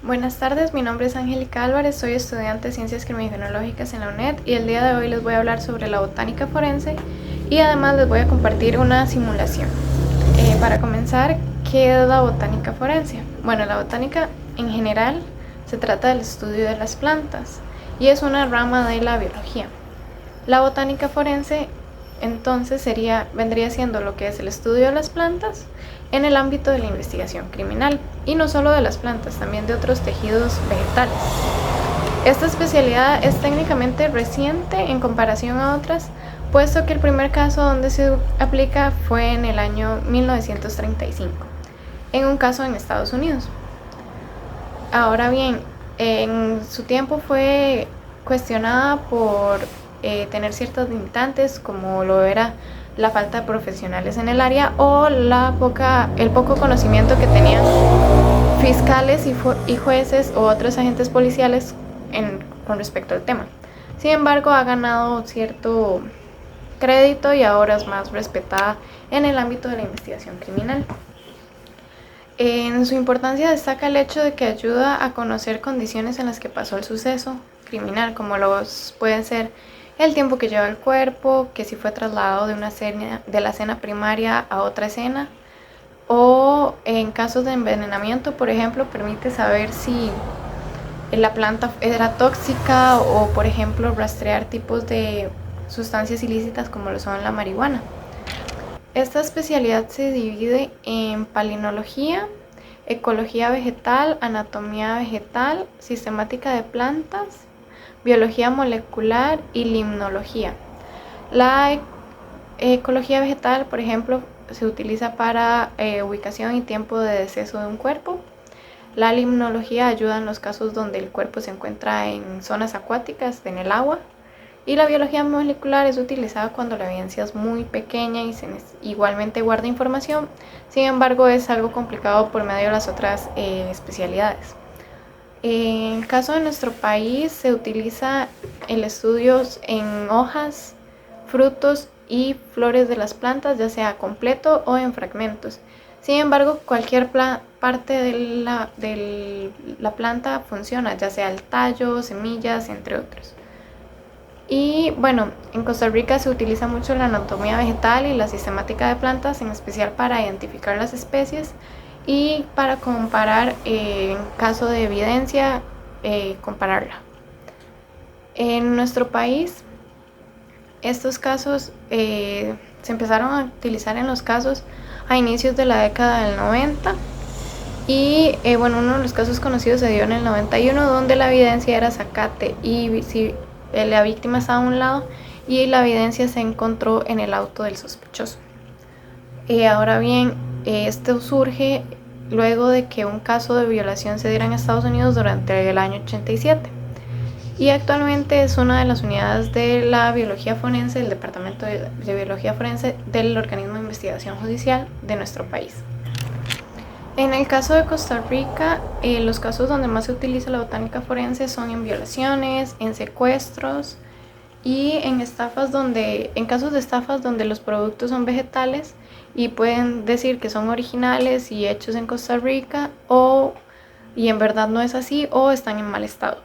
Buenas tardes, mi nombre es Angélica Álvarez, soy estudiante de Ciencias Criminológicas en la UNED y el día de hoy les voy a hablar sobre la botánica forense y además les voy a compartir una simulación. Para comenzar, ¿qué es la botánica forense? Bueno, la botánica en general se trata del estudio de las plantas y es una rama de la biología. La botánica forense entonces vendría siendo lo que es el estudio de las plantas en el ámbito de la investigación criminal, y no solo de las plantas, también de otros tejidos vegetales. Esta especialidad es técnicamente reciente en comparación a otras, puesto que el primer caso donde se aplica fue en el año 1935, en un caso en Estados Unidos. Ahora bien, en su tiempo fue cuestionada por tener ciertas limitantes, como lo era la falta de profesionales en el área o el poco conocimiento que tenían fiscales y jueces o otros agentes policiales con respecto al tema. Sin embargo, ha ganado cierto crédito y ahora es más respetada en el ámbito de la investigación criminal. En su importancia destaca el hecho de que ayuda a conocer condiciones en las que pasó el suceso criminal, como los pueden ser el tiempo que lleva el cuerpo, que si fue trasladado de la escena primaria a otra escena, o en casos de envenenamiento, por ejemplo, permite saber si la planta era tóxica o, por ejemplo, rastrear tipos de sustancias ilícitas como lo son la marihuana. Esta especialidad se divide en palinología, ecología vegetal, anatomía vegetal, sistemática de plantas, biología molecular y limnología. La ecología vegetal, por ejemplo, se utiliza para ubicación y tiempo de deceso de un cuerpo. La limnología ayuda en los casos donde el cuerpo se encuentra en zonas acuáticas, en el agua. Y la biología molecular es utilizada cuando la evidencia es muy pequeña y igualmente guarda información. Sin embargo, es algo complicado por medio de las otras especialidades. En el caso de nuestro país, se utiliza el estudio en hojas, frutos y flores de las plantas, ya sea completo o en fragmentos. Sin embargo, cualquier parte de la planta funciona, ya sea el tallo, semillas, entre otros. Y bueno, en Costa Rica se utiliza mucho la anatomía vegetal y la sistemática de plantas, en especial para identificar las especies y para comparar, en caso de evidencia, compararla. En nuestro país, estos casos se empezaron a utilizar en los casos a inicios de la década del 90 y bueno, uno de los casos conocidos se dio en el 91, donde la evidencia era zacate y si la víctima estaba a un lado y la evidencia se encontró en el auto del sospechoso. Ahora bien, esto surge luego de que un caso de violación se diera en Estados Unidos durante el año 87 y actualmente es una de las unidades de la biología forense, del Departamento de Biología Forense del Organismo de Investigación Judicial de nuestro país. En el caso de Costa Rica, los casos donde más se utiliza la botánica forense son en violaciones, en secuestros y en casos de estafas donde los productos son vegetales y pueden decir que son originales y hechos en Costa Rica y en verdad no es así o están en mal estado.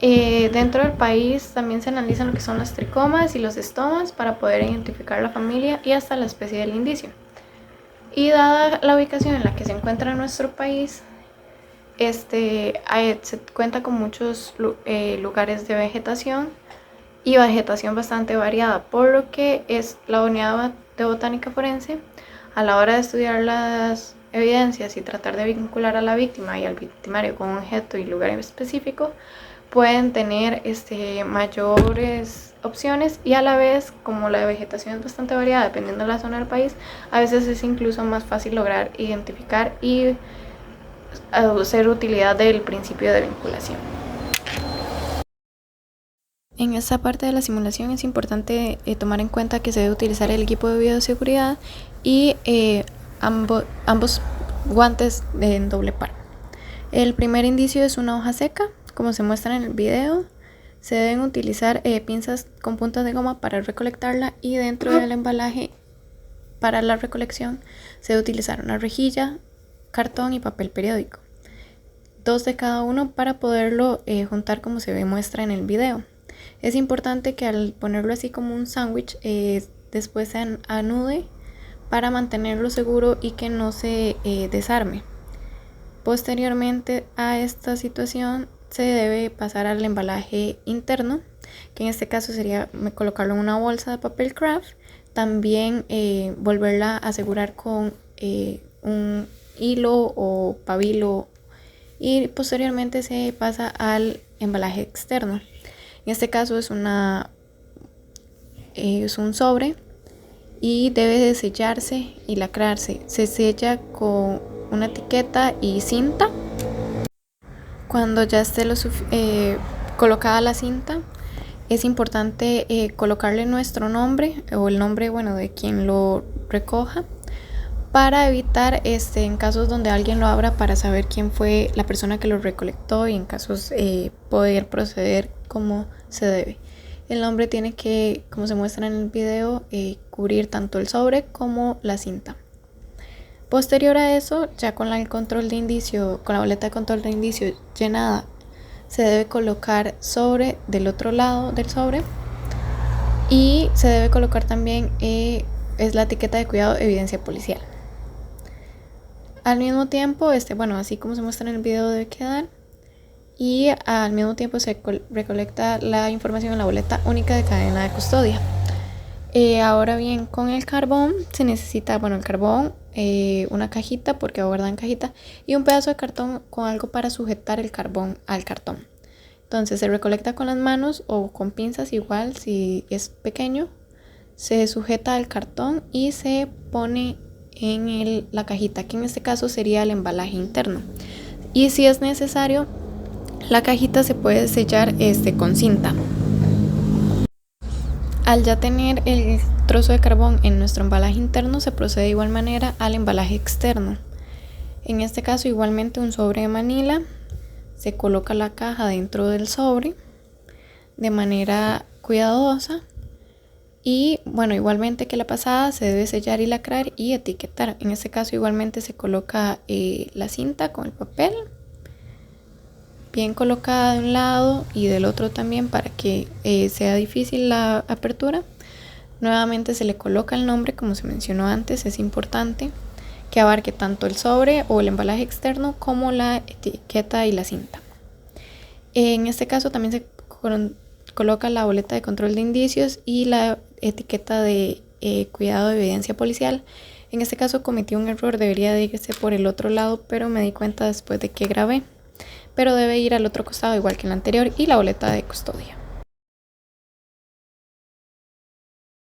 Dentro del país también se analizan lo que son las tricomas y los estomas para poder identificar la familia y hasta la especie del indicio. Y dada la ubicación en la que se encuentra nuestro país, se cuenta con muchos lugares de vegetación y vegetación bastante variada, por lo que es la unidad de botánica forense, a la hora de estudiar las evidencias y tratar de vincular a la víctima y al victimario con un objeto y lugar específico, pueden tener mayores opciones, y a la vez, como la vegetación es bastante variada dependiendo de la zona del país, a veces es incluso más fácil lograr identificar y hacer utilidad del principio de vinculación. En esta parte de la simulación es importante tomar en cuenta que se debe utilizar el equipo de bioseguridad y ambos guantes en doble par. El primer indicio es una hoja seca, como se muestra en el video. Se deben utilizar pinzas con puntas de goma para recolectarla, y dentro del embalaje para la recolección se debe utilizar una rejilla, cartón y papel periódico. 2 de cada uno para poderlo juntar como se muestra en el video. Es importante que al ponerlo así como un sándwich, después se anude para mantenerlo seguro y que no se desarme. Posteriormente a esta situación se debe pasar al embalaje interno, que en este caso sería colocarlo en una bolsa de papel craft. También volverla a asegurar con un hilo o pabilo, y posteriormente se pasa al embalaje externo. En este caso es un sobre y debe de sellarse y lacrarse. Se sella con una etiqueta y cinta. Cuando ya esté colocada la cinta, es importante colocarle nuestro nombre o el nombre de quien lo recoja, para evitar en casos donde alguien lo abra, para saber quién fue la persona que lo recolectó y en casos poder proceder como se debe. El nombre tiene que, como se muestra en el video, cubrir tanto el sobre como la cinta. Posterior a eso, ya con el control de indicio, con la boleta de control de indicio llenada, se debe colocar sobre del otro lado del sobre, y se debe colocar también es la etiqueta de cuidado evidencia policial. Al mismo tiempo, así como se muestra en el video, debe quedar, y al mismo tiempo se recolecta la información en la boleta única de cadena de custodia. Ahora bien, con el carbón se necesita, el carbón, una cajita porque va guardada en cajita, y un pedazo de cartón con algo para sujetar el carbón al cartón. Entonces se recolecta con las manos o con pinzas, igual si es pequeño, se sujeta al cartón y se pone en la cajita, que en este caso sería el embalaje interno. Y si es necesario, la cajita se puede sellar con cinta. Al ya tener el trozo de carbón en nuestro embalaje interno, se procede de igual manera al embalaje externo. En este caso, igualmente un sobre de manila, se coloca la caja dentro del sobre de manera cuidadosa, y igualmente que la pasada, se debe sellar y lacrar y etiquetar. En este caso igualmente se coloca la cinta con el papel bien colocada de un lado y del otro también, para que sea difícil la apertura. Nuevamente se le coloca el nombre, como se mencionó antes. Es importante que abarque tanto el sobre o el embalaje externo como la etiqueta y la cinta. En este caso también se coloca la boleta de control de indicios y la etiqueta de cuidado de evidencia policial. En este caso cometí un error, debería de irse por el otro lado, pero me di cuenta después de que grabé. Pero debe ir al otro costado igual que en el anterior, y la boleta de custodia.